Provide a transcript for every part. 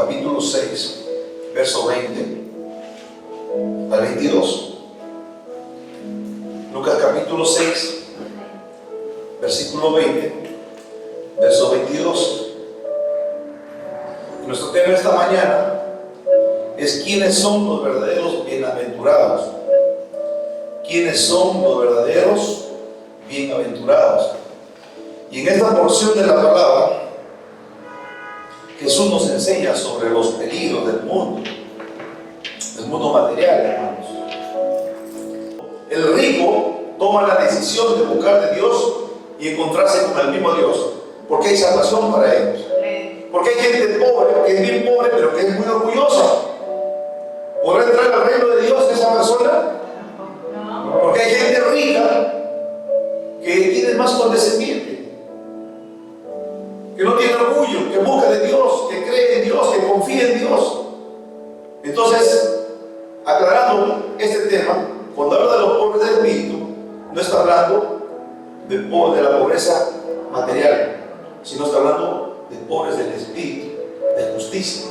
capítulo 6, verso 20 al 22. Lucas capítulo 6, versículo 20, verso 22. Nuestro tema esta mañana es quiénes son los verdaderos bienaventurados. ¿Quiénes son los verdaderos bienaventurados? Y en esta porción de la palabra, Jesús nos enseña sobre los peligros del mundo material, hermanos. El rico toma la decisión de buscar de Dios y encontrarse con el mismo Dios, porque hay salvación para ellos. Porque hay gente pobre, que es bien pobre, pero que es muy orgullosa. ¿Podrá entrar al reino de Dios esa persona? Porque hay gente rica que tiene más condescendiente, que no tiene orgullo, que busca de Dios, que cree en Dios, que confía en Dios. Entonces, aclarando este tema, cuando habla de los pobres del espíritu, no está hablando de la pobreza material, sino está hablando de pobres del espíritu, de justicia,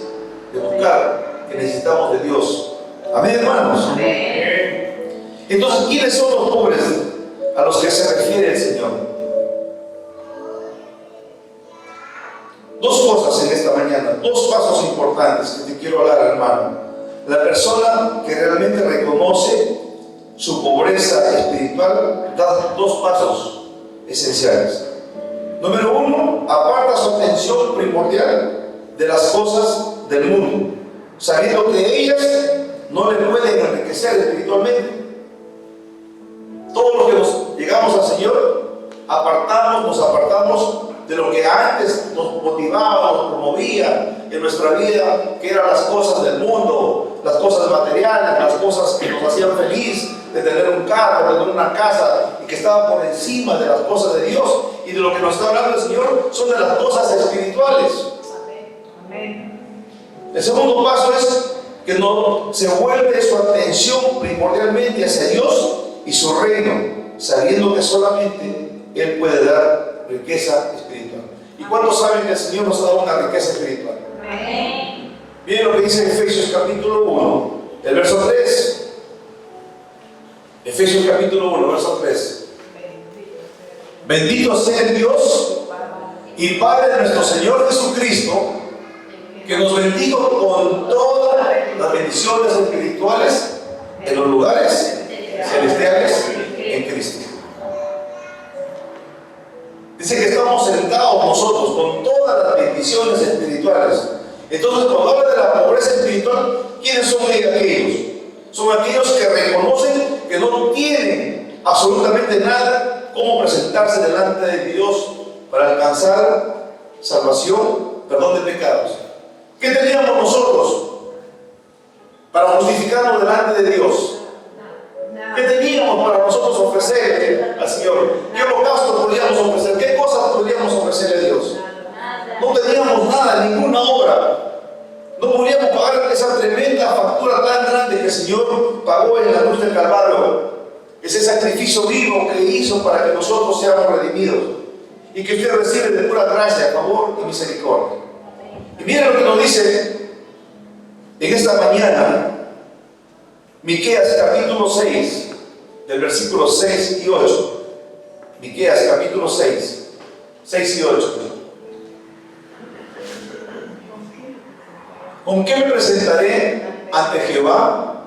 de buscar, que necesitamos de Dios. Amén, hermanos. Amén. Entonces, ¿quiénes son los pobres a los que se refiere el Señor? Dos cosas en esta mañana, dos pasos importantes que te quiero hablar, hermano. La persona que realmente reconoce su pobreza espiritual da dos pasos esenciales. Número uno, aparta su atención primordial de las cosas del mundo, sabiendo que ellas no le pueden enriquecer espiritualmente. Todos los que nos llegamos al Señor, nos apartamos de lo que antes nos motivaba, nos promovía en nuestra vida, que eran las cosas del mundo, las cosas materiales, las cosas que nos hacían feliz, de tener un carro, de tener una casa, y que estaban por encima de las cosas de Dios. Y de lo que nos está hablando el Señor son de las cosas espirituales. Amén. El segundo paso es que no se vuelve su atención primordialmente hacia Dios y su reino, sabiendo que solamente Él puede dar riqueza espiritual. ¿Y cuántos saben que el Señor nos ha dado una riqueza espiritual? Amén. Miren lo que dice Efesios capítulo 1, el verso 3. Efesios capítulo 1, verso 3. Bendito sea el Dios y Padre de nuestro Señor Jesucristo, que nos bendiga con todas las bendiciones espirituales en los lugares celestiales en Cristo. Dice que estamos sentados nosotros con todas las bendiciones espirituales. Entonces, cuando habla de la pobreza espiritual, ¿quiénes son aquellos? Son aquellos que reconocen que no tienen absolutamente nada cómo presentarse delante de Dios para alcanzar salvación, perdón de pecados. ¿Qué teníamos nosotros para justificarnos delante de Dios? ¿Qué teníamos para nosotros ofrecerle al Señor? ¿Qué holocausto podíamos ofrecer? ¿Qué cosas podríamos ofrecerle a Dios? No teníamos nada, ninguna obra. No podíamos pagar esa tremenda factura tan grande que el Señor pagó en la cruz del Calvario. Ese sacrificio vivo que hizo para que nosotros seamos redimidos y que usted recibe de pura gracia, favor y misericordia. Y miren lo que nos dice en esta mañana Miqueas capítulo 6, del versículo 6 y 8. Miqueas capítulo 6, 6 y 8. ¿Con qué me presentaré ante Jehová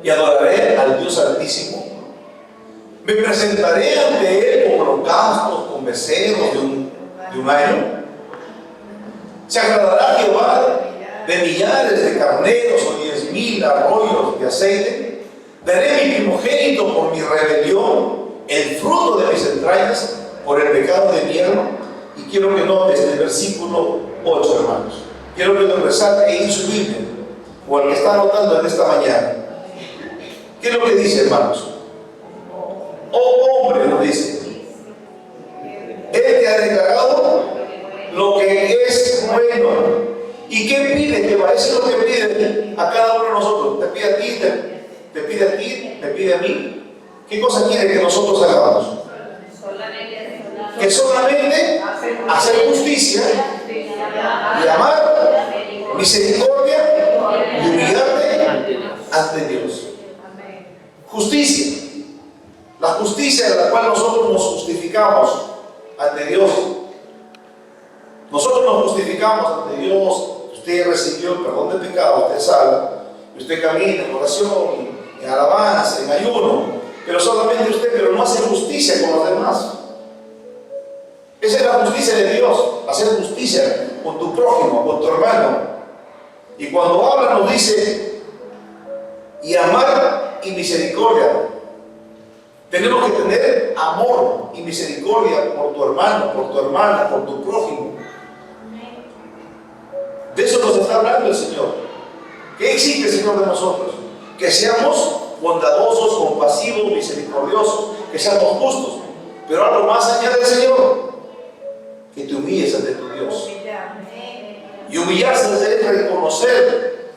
y adoraré al Dios Altísimo? ¿Me presentaré ante Él con holocaustos, con becerros de un año? ¿Se agradará Jehová de millares de carneros o 10,000 arroyos de aceite? Daré mi primogénito por mi rebelión, el fruto de mis entrañas por el pecado de mi alma. Y quiero que notes el versículo 8, hermanos. Quiero que lo resalte en su Biblia, o al que está anotando en esta mañana. ¿Qué es lo que dice, hermanos? Oh hombre, lo dice. Él te ha declarado lo que es bueno. ¿Y qué pide? Que parece lo que pide a cada uno de nosotros. Te pide a ti, te pide a ti, te pide a mí. ¿Qué cosa quiere que nosotros hagamos? Que solamente hacer justicia y amar misericordia y humillarte ante Dios. Justicia. La justicia de la cual nosotros nos justificamos ante Dios. Nosotros nos justificamos ante Dios. Usted recibió el perdón de pecado, usted es salvo. Usted camina en oración, en alabanza, en ayuno. Pero solamente usted, pero no hace justicia con los demás. Esa es la justicia de Dios, hacer justicia con tu prójimo, con tu hermano. Y cuando habla nos dice, y amar y misericordia. Tenemos que tener amor y misericordia por tu hermano, por tu hermana, por tu prójimo. De eso nos está hablando el Señor. ¿Qué exige el Señor de nosotros? Que seamos bondadosos, compasivos, misericordiosos, que seamos justos. Pero algo más añade el Señor, que te humilles ante tu Dios. Y humillarse es reconocer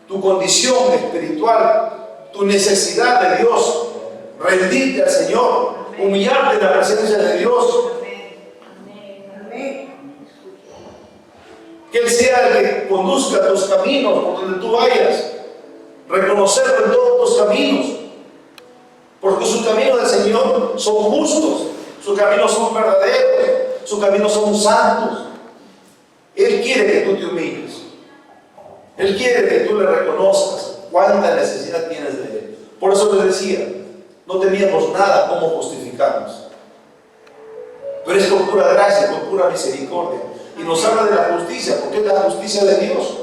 tu condición espiritual, tu necesidad de Dios, rendirte al Señor, humillarte en la presencia de Dios. Que Él sea el que conduzca tus caminos por donde tú vayas, reconocerlo en todos tus caminos, porque sus caminos del Señor son justos, sus caminos son verdaderos, sus caminos son santos. Él quiere que tú te humilles, Él quiere que tú le reconozcas cuánta necesidad tienes de Él. Por eso les decía, no teníamos nada como justificarnos, pero es con pura gracia, con pura misericordia. Y nos habla de la justicia, porque es la justicia de Dios.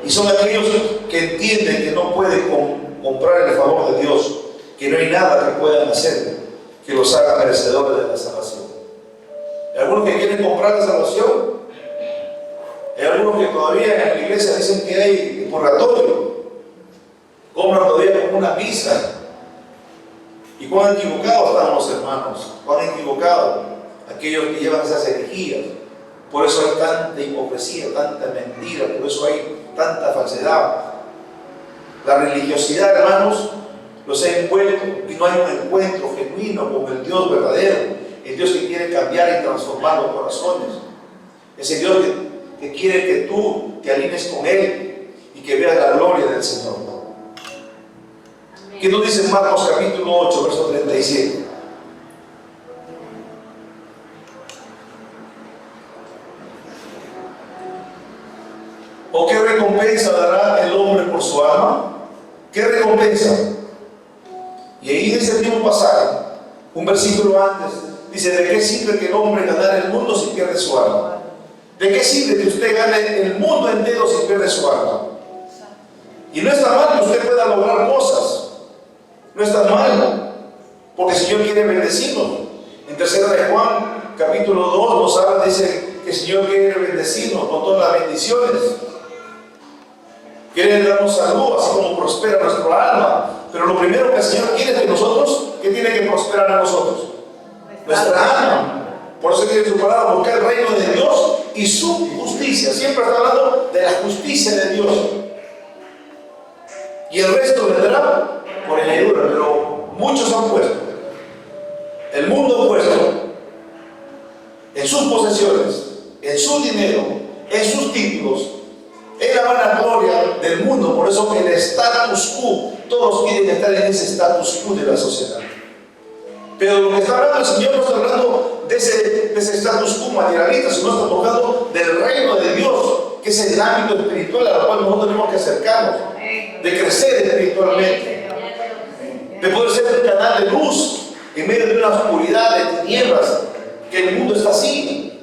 Y son aquellos que entienden que no pueden comprar el favor de Dios, que no hay nada que puedan hacer que los haga merecedores de la salvación. Hay algunos que quieren comprar la salvación. Hay algunos que todavía en la iglesia dicen que hay purgatorio. Compran todavía como una misa. Y cuán equivocados están los hermanos, cuán equivocados aquellos que llevan esas herejías. Por eso hay tanta hipocresía, tanta mentira, por eso hay tanta falsedad. La religiosidad, hermanos, los ha envuelto y no hay un encuentro genuino con el Dios verdadero, el Dios que quiere cambiar y transformar los corazones. Ese Dios que quiere que tú te alines con Él y que veas la gloria del Señor. ¿Qué nos dice Marcos capítulo 8, verso 37? ¿O qué recompensa dará el hombre por su alma? ¿Qué recompensa? Y ahí en ese mismo pasaje, un versículo antes, dice: ¿de qué sirve que el hombre ganara el mundo si pierde su alma? ¿De qué sirve que usted gane el mundo entero si pierde su alma? Y no está mal que usted pueda lograr cosas, no está mal, porque el Señor quiere bendecirnos. En 3 de Juan capítulo 2 nos habla, dice que el Señor quiere bendecirnos con todas las bendiciones. Quiere darnos salud, así como prospera nuestro alma. Pero lo primero que el Señor quiere es que nosotros, ¿qué tiene que prosperar a nosotros? Nuestra alma. Por eso quiere su palabra, buscar el reino de Dios y su justicia. Siempre está hablando de la justicia de Dios. Y el resto vendrá por añadidura. Pero muchos han puesto el mundo puesto en sus posesiones, en su dinero, en sus títulos, en la vanagloria del mundo. Por eso el status quo, todos quieren estar en ese status quo de la sociedad. Pero lo que está hablando el Señor no está hablando de ese status quo materialista, sino está hablando del reino de Dios, que es el ámbito espiritual al cual nosotros tenemos que acercarnos, de crecer espiritualmente, de poder ser un canal de luz en medio de una oscuridad de tinieblas, que el mundo está así.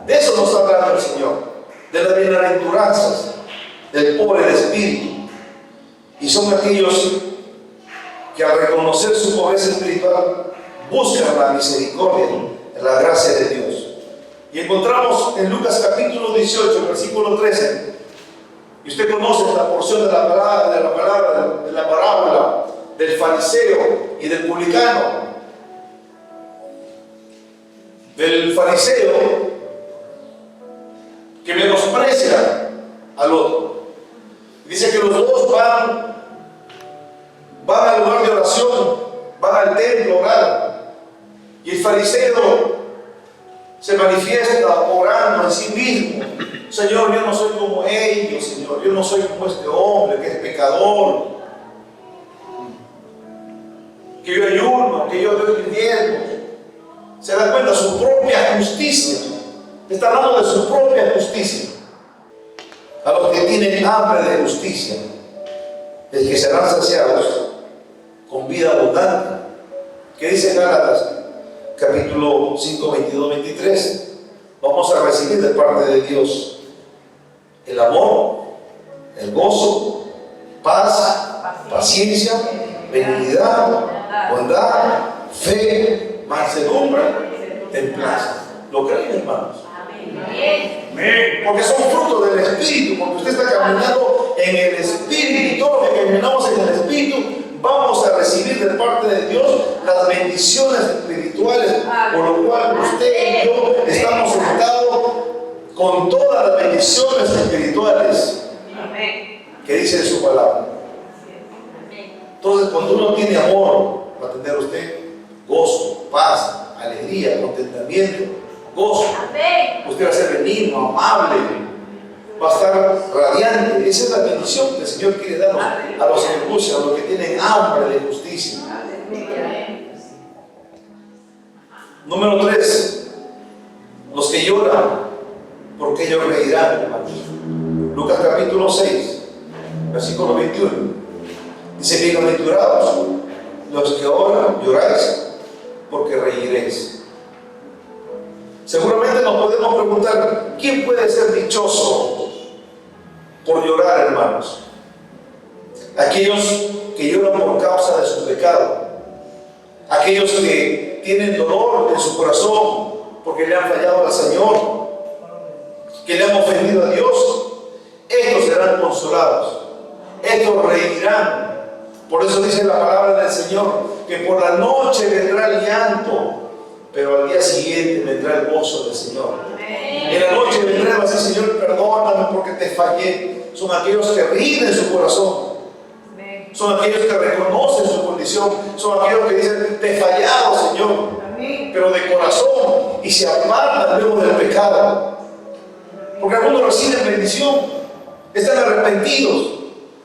De eso nos está hablando el Señor, de las bienaventuranzas del pobre de espíritu. Y son aquellos que al reconocer su pobreza espiritual buscan la misericordia, la gracia de Dios. Y encontramos en Lucas capítulo 18, versículo 13, y usted conoce esta porción de la parábola del fariseo y del publicano. Del fariseo que menosprecia al otro. Dice que los dos van al lugar de oración, van al templo a orar. Y el fariseo se manifiesta orando en sí mismo. Señor, yo no soy como ellos, Señor. Yo no soy como este hombre que es pecador. Que yo ayuno, que yo doy el diezmo. Se da cuenta de su propia justicia. Está hablando de su propia justicia. A los que tienen hambre de justicia, el que serán saciados con vida abundante. ¿Qué dice Gálatas? Capítulo 5, 22, 23. Vamos a recibir de parte de Dios el amor, el gozo, paz, paciencia, benignidad, bondad, fe, mansedumbre, templanza. ¿Lo creen, hermanos? Amén. Porque son frutos del Espíritu, porque usted está caminando en el Espíritu, y todo lo que caminamos en el Espíritu vamos a recibir de parte de Dios las bendiciones espirituales, por lo cual usted y yo estamos sentados con todas las bendiciones espirituales que dice en su palabra. Entonces, cuando uno tiene amor, va a tener usted gozo, paz, alegría, contentamiento, gozo. Usted va a ser benigno, amable, va a estar radiante. Esa es la bendición que el Señor quiere darnos a los que buscan, a los que tienen hambre de justicia. Número 3, los que lloran, porque ellos reirán, hermanos. Lucas capítulo 6, versículo 21. Dice: bienaventurados los que ahora lloráis, porque reiréis. Seguramente nos podemos preguntar, ¿quién puede ser dichoso por llorar, hermanos? Aquellos que lloran por causa de su pecado, aquellos que tienen dolor en su corazón porque le han fallado al Señor, que le han ofendido a Dios. Estos serán consolados, estos reirán. Por eso dice la palabra del Señor que por la noche vendrá el llanto, pero al día siguiente vendrá el gozo del Señor. En la noche vendrá y va a decir: Señor, perdóname porque te fallé. Son aquellos que rinden su corazón, son aquellos que reconocen su condición, son aquellos que dicen: te he fallado, Señor, pero de corazón, y se apartan luego del pecado. Porque algunos reciben bendición, están arrepentidos,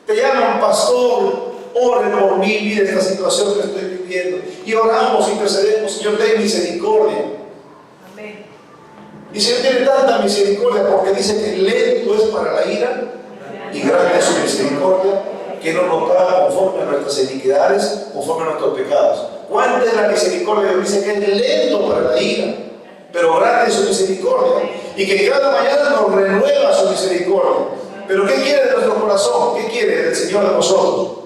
te llaman: pastor, ore por mí, mire esta situación que estoy viviendo, y oramos, intercedemos: Señor, ten misericordia. Y el Señor tiene tanta misericordia porque dice que lento es para la ira y grande es su misericordia, que no nos paga conforme a nuestras iniquidades, conforme a nuestros pecados. ¿Cuánta es la misericordia? Dice que es lento para la ira, pero grande es su misericordia, y que cada mañana nos renueva su misericordia. Pero ¿qué quiere de nuestro corazón? ¿Qué quiere del Señor de nosotros?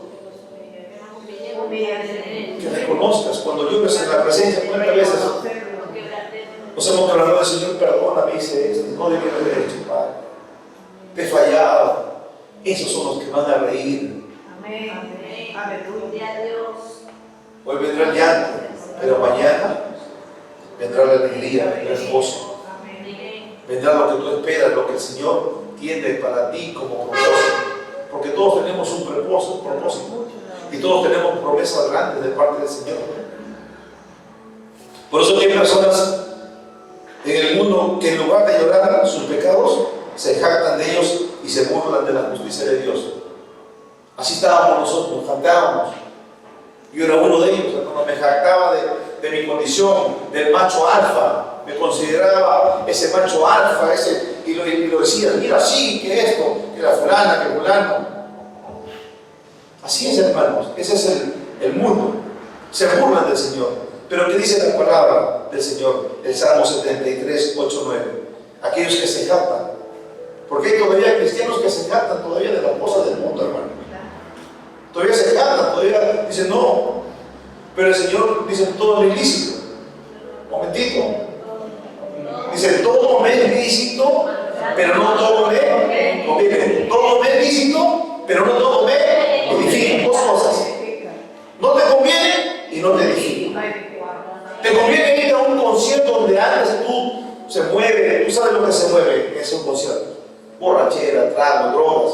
Que reconozcas cuando llores en la presencia. ¿Cuántas veces nos hemos clamado al Señor: perdóname, hice esto, no debía haber hecho, Padre, te he fallado? Esos son los que van a reír. Hoy vendrá el llanto, pero mañana vendrá la alegría, vendrá el gozo, vendrá lo que tú esperas, lo que el Señor tiene para ti como propósito. Porque todos tenemos un propósito, y todos tenemos promesas grandes de parte del Señor. Por eso hay personas en el mundo que en lugar de llorar sus pecados, se jactan de ellos y se burlan de la justicia de Dios. Así estábamos nosotros, nos jactábamos. Yo era uno de ellos, cuando me jactaba de mi condición, del macho alfa. Me consideraba ese macho alfa, y lo decía: mira, sí, que esto, que la fulana, que fulano. Así es, hermanos, ese es el mundo. Se burlan del Señor. Pero ¿qué dice la palabra del Señor? El Salmo 73, 8, 9. Aquellos que se jactan. Porque hay todavía cristianos que se jactan todavía de las cosas del mundo, hermano. Todavía se jactan, todavía dicen: no. Pero el Señor dice: todo es ilícito. Momentito. Dice: todo me es lícito, pero no todo me conviene. Todo me es lícito, pero no todo me edifica. Dos cosas: no te conviene y no te edifica. Te conviene ir a un concierto donde antes tú se mueve, tú sabes lo que se mueve en ese concierto: borrachera, trago, drogas.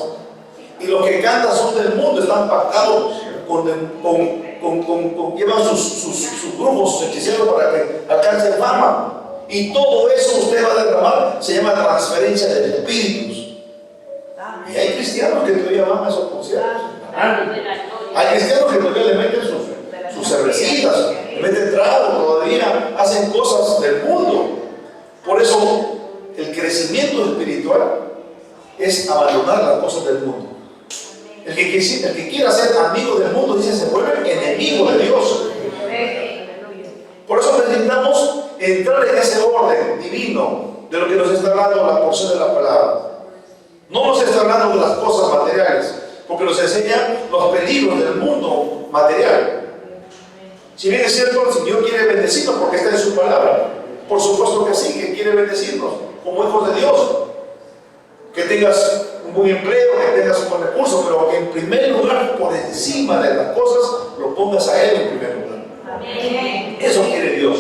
Y los que cantan son del mundo, están pactados llevan sus grupos, sus hechiceros para que alcancen fama. Y todo eso usted va a derramar, se llama transferencia de espíritus. Y hay cristianos que todavía van a esos conciertos. Hay cristianos que todavía le meten sus cervecitas, le meten trago, todavía hacen cosas del mundo. Por eso el crecimiento espiritual es abandonar las cosas del mundo. El que quiera ser amigo del mundo, dice, se vuelve enemigo de Dios. Por eso necesitamos entrar en ese orden divino de lo que nos está hablando la porción de la palabra. No nos está hablando de las cosas materiales, porque nos enseña los peligros del mundo material. Si bien es cierto, el Señor quiere bendecirnos porque está en su palabra. Por supuesto que sí, que quiere bendecirnos como hijos de Dios. Que tengas un buen empleo, que tengas un buen recurso, pero que en primer lugar, por encima de las cosas, lo pongas a Él en primer lugar. Amén. Eso quiere Dios.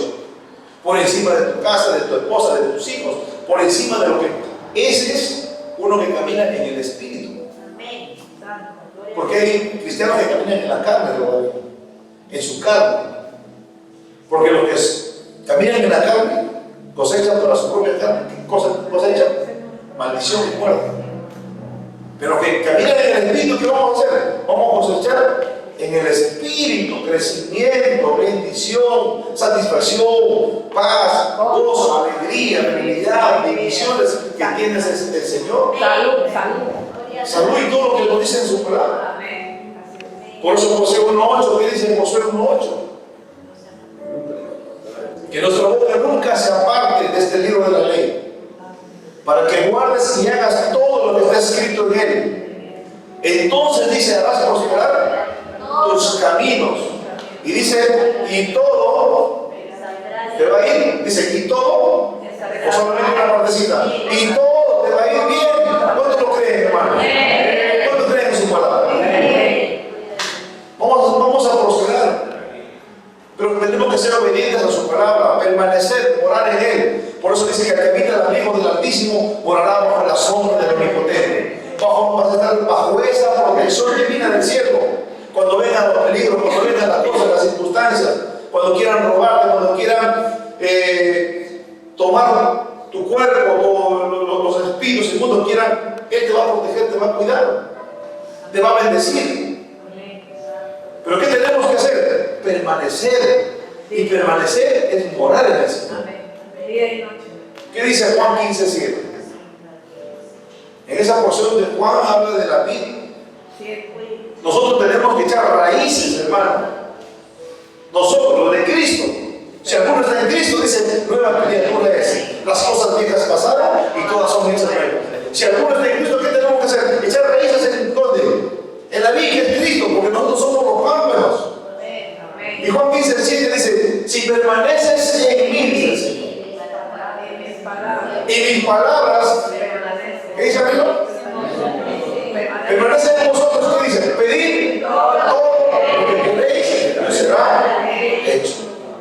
Por encima de tu casa, de tu esposa, de tus hijos, por encima de lo que... Ese es uno que camina en el Espíritu. Porque hay cristianos que caminan en la carne todavía, en su carne. Porque los que caminan en la carne cosechan para su propia carne. ¿Qué cosechan? Maldición y muerte. Pero que caminan en el Espíritu, ¿qué vamos a hacer? Vamos a cosechar en el Espíritu crecimiento, bendición, satisfacción, paz, gozo, alegría, benignidad, bendiciones que tienes el Señor. Salud y todo lo que nos dice en su palabra. Por eso Josué 1.8, ¿qué dice Josué 1.8? Que nuestra boca nunca se aparte de este libro de la ley, para que guardes y hagas todo lo que está escrito en él. Entonces dice, harás prosperar tus caminos. Y dice, y todo te va a ir. Dice, y todo, o solamente una partecita. Y todo te va a ir bien. ¿Cuánto lo creen, hermano? ¿Cuánto creen en su palabra? Vamos a prosperar. Pero tenemos que ser obedientes a su palabra, permanecer, morar en Él. Por eso dice que el que habita el abrigo del Altísimo morará bajo la sombra del Omnipotente. Vas a estar bajo esa protección divina del cielo. Cuando vengan los peligros, cuando vengan las cosas, las circunstancias, cuando quieran robarte, cuando quieran tomar tu cuerpo, los espíritus inmundos quieran, Él te va a proteger, te va a cuidar, te va a bendecir. Pero ¿qué tenemos que hacer? Permanecer. Y permanecer es morar en el Señor. ¿Qué dice Juan 15:7? En esa porción de Juan habla de la vida. Nosotros tenemos que echar raíces, hermano. Nosotros, los de Cristo. Si alguno está en Cristo, dice, nueva criatura es. Las cosas viejas pasaron y todas son hechas nuevas. Si alguno está en Cristo, ¿qué tenemos que hacer? Echar raíces en dónde? En la vida que es Cristo, porque nosotros somos los pámpanos. Y Juan 15:7 dice, si permaneces en mí, dice el Señor, y mis palabras, ¿qué dice amigo? Permanecen en vosotros, ¿qué dice? Pedid todo lo que queréis, y será hecho.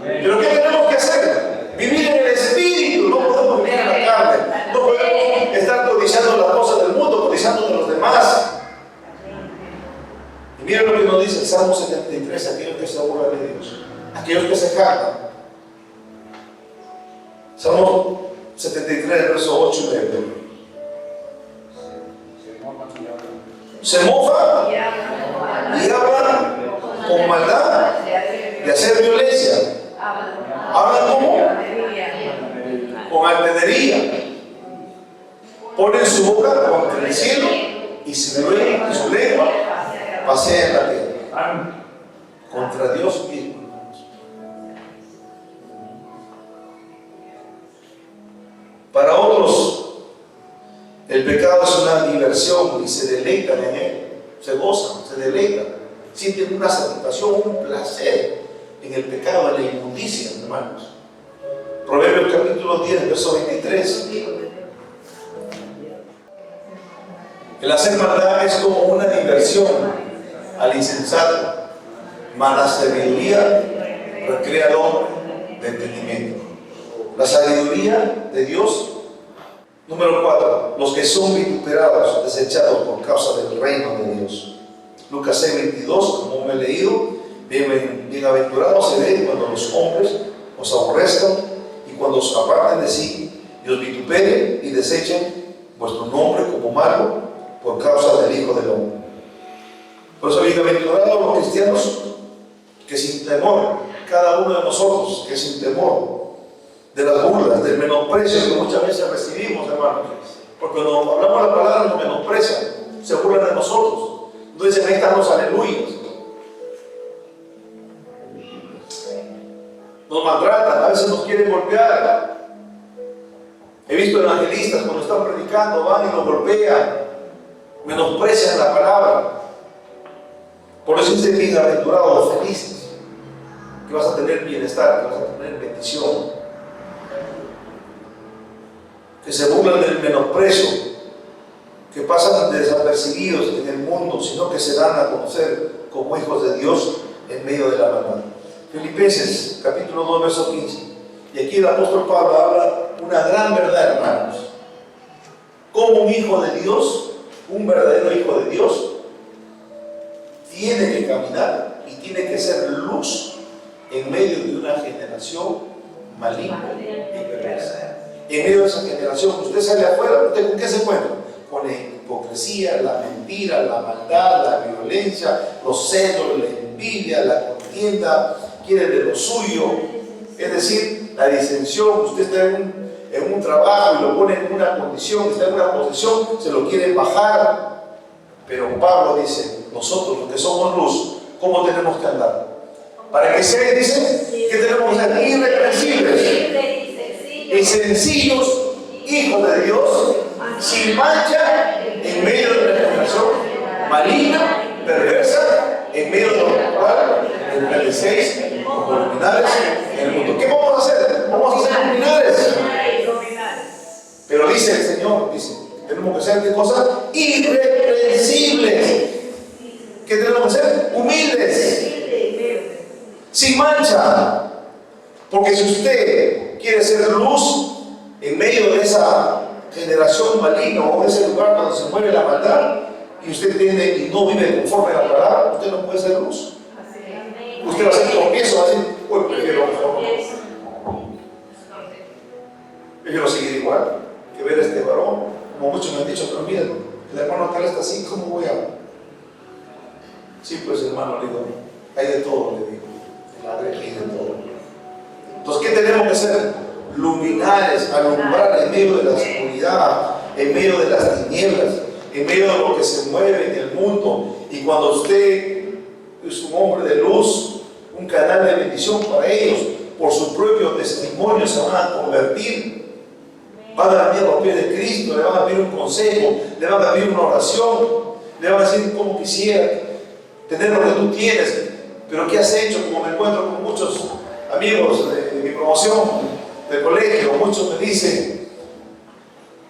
Pero ¿qué tenemos que hacer? Vivir en el Espíritu, no podemos vivir en la carne, no podemos estar codiciando las cosas del mundo, codiciando de los demás. Y miren lo que nos dice el Salmo 73, aquellos que se burlan de Dios, aquellos que se jactan. Salmo 73, verso 8 y 9. Se mofa y hablan con maldad de hacer violencia. Hablan como con altanería. Ponen su boca contra el cielo y su lengua pasea en la tierra. Contra Dios mismo. Para otros, el pecado es una diversión y se deleitan en él, se gozan, se deleitan, sienten una satisfacción, un placer en el pecado, en la inmundicia, hermanos. Proverbios capítulo 10, verso 23. El hacer maldad es como una diversión al insensato, mas la sabiduría recrea al hombre de entendimiento. La sabiduría de Dios. Número 4. Los que son vituperados, desechados por causa del reino de Dios. Lucas 6:22, como me he leído, bienaventurados se ven cuando los hombres os aborrezcan y cuando os aparten de sí y os vituperen y desechen vuestro nombre como malo por causa del Hijo del Hombre. Por eso, bienaventurados los cristianos que sin temor, cada uno de nosotros, que sin temor de las burlas, del menosprecio que muchas veces recibimos, hermanos, porque cuando hablamos la palabra nos menosprecian, se burlan de nosotros. Entonces ahí están los aleluyas. Nos maltratan, a veces nos quieren golpear. He visto evangelistas cuando están predicando, van y nos golpean, menosprecian la palabra. Por eso dice bienaventurados, felices, que vas a tener bienestar, que vas a tener bendición. Que se burlan del menosprecio, que pasan desapercibidos en el mundo, sino que se dan a conocer como hijos de Dios en medio de la maldad. Filipenses capítulo 2, verso 15. Y aquí el apóstol Pablo habla una gran verdad, hermanos. Como un hijo de Dios, un verdadero hijo de Dios, tiene que caminar y tiene que ser luz en medio de una generación maligna y perversa. En medio de esa generación, usted sale afuera, ¿usted con qué se encuentra? Con la hipocresía, la mentira, la maldad, la violencia, los celos, la envidia, la contienda, quiere de lo suyo, es decir, la disensión. Usted está en un trabajo y lo pone en una condición, está en una posición, se lo quiere bajar. Pero Pablo dice, nosotros los que somos luz, ¿cómo tenemos que andar? Para que sean, dice, que tenemos que ser irreprensibles y sencillos, hijos de Dios, sin mancha, en medio de una generación maligna, perversa, en medio de lo cual resplandecéis como luminares en el mundo. ¿Qué vamos a hacer? Vamos a ser luminares. Pero dice el Señor, dice, tenemos que ser, ¿qué cosa? Irreprensibles. ¿Qué tenemos que ser? Humildes, sin mancha. Porque si usted quiere ser luz en medio de esa generación maligna o ese lugar donde se mueve la maldad, y usted tiene y no vive conforme a la palabra, usted no puede ser luz. Usted va a ser tropiezo, va a decir, pues prefiero mejor. Prefiero seguir igual que ver a este varón. Como muchos me han dicho, pero mira, el hermano tal está así, ¿cómo voy a...? Sí, pues hermano, le digo, hay de todo, le digo. Hay de todo. Entonces, ¿qué tenemos que hacer? Luminares, alumbrar en medio de la oscuridad, en medio de las tinieblas, en medio de lo que se mueve en el mundo. Y cuando usted es un hombre de luz, un canal de bendición para ellos, por su propio testimonio se van a convertir. Van a venir a los pies de Cristo, le van a pedir un consejo, le van a pedir una oración, le van a decir cómo quisiera tener lo que tú tienes, pero ¿qué has hecho? Como me encuentro con muchos amigos de mi promoción, del colegio, muchos me dicen,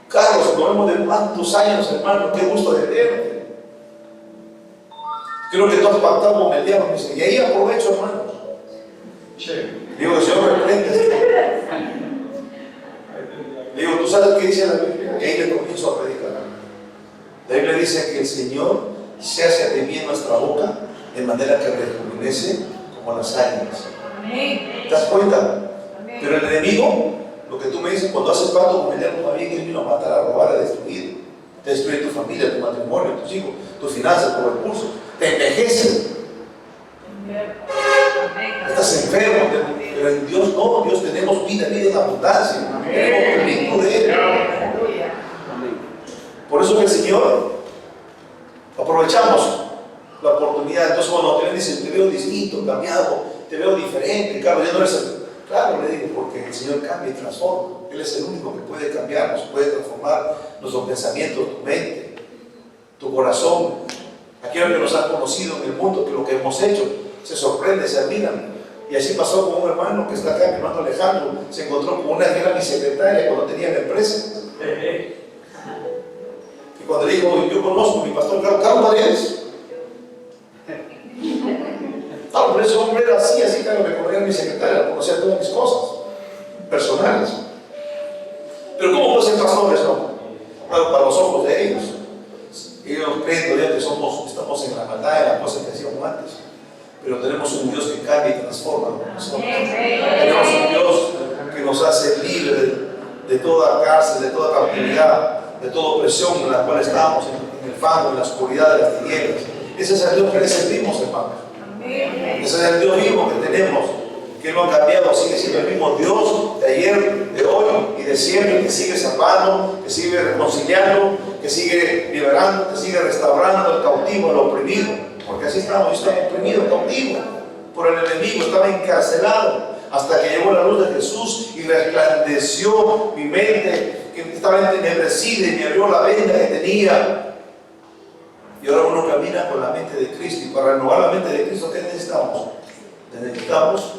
Carlos, nos vemos de cuántos años, hermano, qué gusto de verte. Creo que tú has pactado con el diablo, me dice, y ahí aprovecho, hermano. Digo, el Señor reprende. Digo, ¿tú sabes qué dice la Biblia? Y ahí le comienzo a predicar. La Biblia dice que el Señor se hace de bien nuestra boca de manera que rejuvenece como las águilas. ¿Te das cuenta? Pero el enemigo, lo que tú me dices, cuando haces pacto con el diablo, también él vino a matar, a robar, a destruir. Te destruye tu familia, tu matrimonio, tus hijos, tus finanzas, tus recursos. Te envejeces. Estás enfermo, pero en Dios no. Dios tenemos vida en abundancia. Tenemos plenitud de Él. Por eso que el Señor, aprovechamos la oportunidad. Entonces cuando te ven, dicen, te veo distinto, cambiado, te veo diferente, Carlos, ya no eres el... Claro, le digo, porque el Señor cambia y transforma. Él es el único que puede cambiarnos, puede transformar nuestros pensamientos, tu mente, tu corazón. Aquellos que nos han conocido en el mundo, que lo que hemos hecho, se sorprende, se admiran. Y así pasó con un hermano que está acá, mi hermano Alejandro, se encontró con una que era mi secretaria cuando tenía la empresa. Y cuando le dijo, yo conozco a mi pastor Carlos Paredes. Claro, pero ese hombre era así, claro, me conocía a mi secretaria, conocía todas mis cosas personales. Pero ¿cómo pueden ser pastores, no? Claro, para los ojos de ellos. Ellos creen todavía que estamos en la maldad, en las cosas que hacíamos antes. Pero tenemos un Dios que cambia y transforma. Tenemos un Dios que nos hace libres de toda cárcel, de toda cautividad, de toda opresión en la cual estamos, en el fango, en la oscuridad de las tinieblas. Ese es el Dios que le servimos, hermanos. Ese es el Dios vivo que tenemos, que no ha cambiado, sigue siendo el mismo Dios de ayer, de hoy y de siempre, que sigue salvando, que sigue reconciliando, que sigue liberando, que sigue restaurando al cautivo, al oprimido. Porque así estamos, yo estaba oprimido, cautivo por el enemigo, estaba encarcelado, hasta que llegó la luz de Jesús y resplandeció mi mente, que estaba entenebrecida, y me abrió la venda que tenía. Y ahora uno camina con la mente de Cristo, y para renovar la mente de Cristo, ¿qué necesitamos? Necesitamos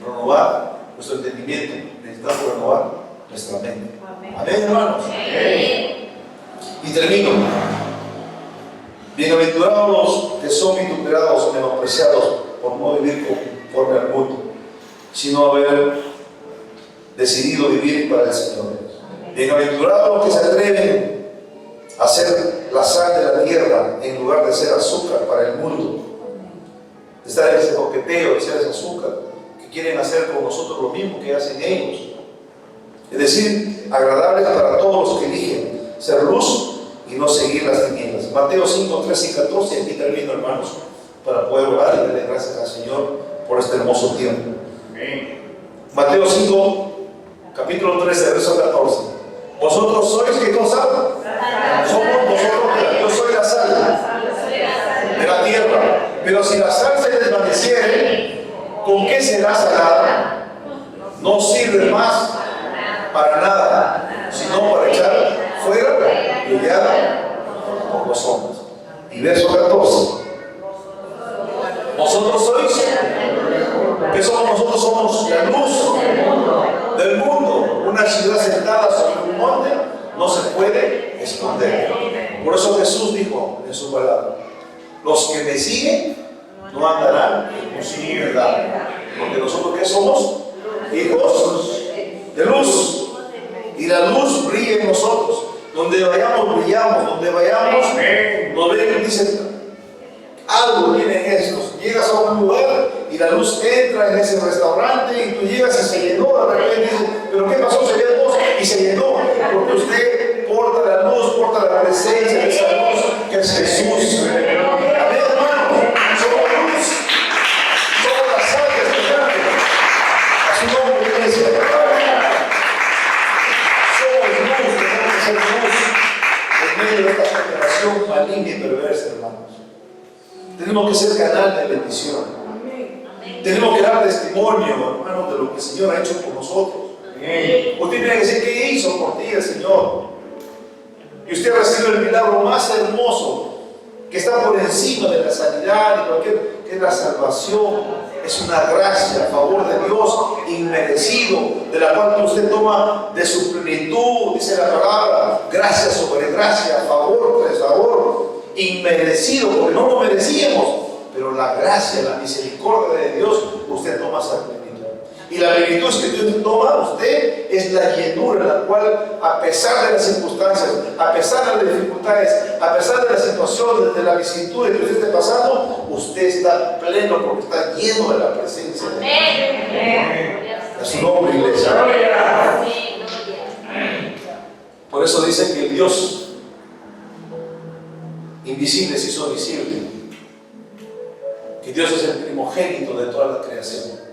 renovar nuestro entendimiento, necesitamos renovar nuestra mente. Amén, hermanos. Amén. Y termino. Bienaventurados los que son vituperados, menospreciados por no vivir conforme al mundo, sino haber decidido vivir para el Señor. Bienaventurados los que se atreven a ser la sal de la tierra en lugar de ser azúcar para el mundo. De estar en ese coqueteo de ser ese azúcar, que quieren hacer con nosotros lo mismo que hacen ellos. Es decir, agradables para todos los que eligen ser luz y no seguir las tinieblas. Mateo 5, 13 y 14, aquí termino, hermanos, para poder orar y darle gracias al Señor por este hermoso tiempo. Mateo 5, capítulo 13, verso 14. Vosotros sois, ¿qué cosa? Somos vosotros, yo soy la sal de la tierra. Pero si la sal se desvaneciere, ¿con qué será salada? No sirve más para nada, sino para echar fuera y hollada por los hombres. Y verso 14. Vosotros sois, ¿qué somos? Nosotros somos la luz del mundo. Una ciudad sentada sobre un monte no se puede esconder. Por eso Jesús dijo en su palabra: los que me siguen no andarán en oscuridad, porque nosotros, ¿qué somos? Hijos de luz. Y la luz brilla en nosotros. Donde vayamos, brillamos. Donde vayamos, nos ven y dicen: algo tienen estos. Llegas a un lugar y la luz entra en ese restaurante y tú llegas y se llenó. De repente dices: ¿pero qué pasó? Se llenó y se llenó. Porque usted porta la luz, porta la presencia de esa luz que es Jesús. Amén, hermano. Somos luz. Somos la sal de este mundo. A su nombre, iglesia. Somos luz en medio de esta generación maligna y perversa, hermanos. Tenemos que ser canal de bendición. Tenemos que dar testimonio, hermanos, de lo que el Señor ha hecho por nosotros. Usted tiene que decir: ¿qué hizo por ti el Señor? Y usted ha recibido el milagro más hermoso, que está por encima de la sanidad y cualquier, que es la salvación. Es una gracia a favor de Dios, inmerecido, de la cual usted toma de su plenitud, dice la palabra, gracia sobre gracia, a favor tras favor, inmerecido, porque no lo merecíamos, pero la gracia, la misericordia de Dios, usted toma esa plenitud. Y la plenitud que Dios toma usted es la llenura, la cual, a pesar de las circunstancias, a pesar de las dificultades, a pesar de las situaciones, de la vicisitud que usted esté pasando, usted está pleno porque está lleno de la presencia de Dios. A su nombre, iglesia. Por eso dice que el Dios invisible se hizo visible, que Dios es el primogénito de toda la creación.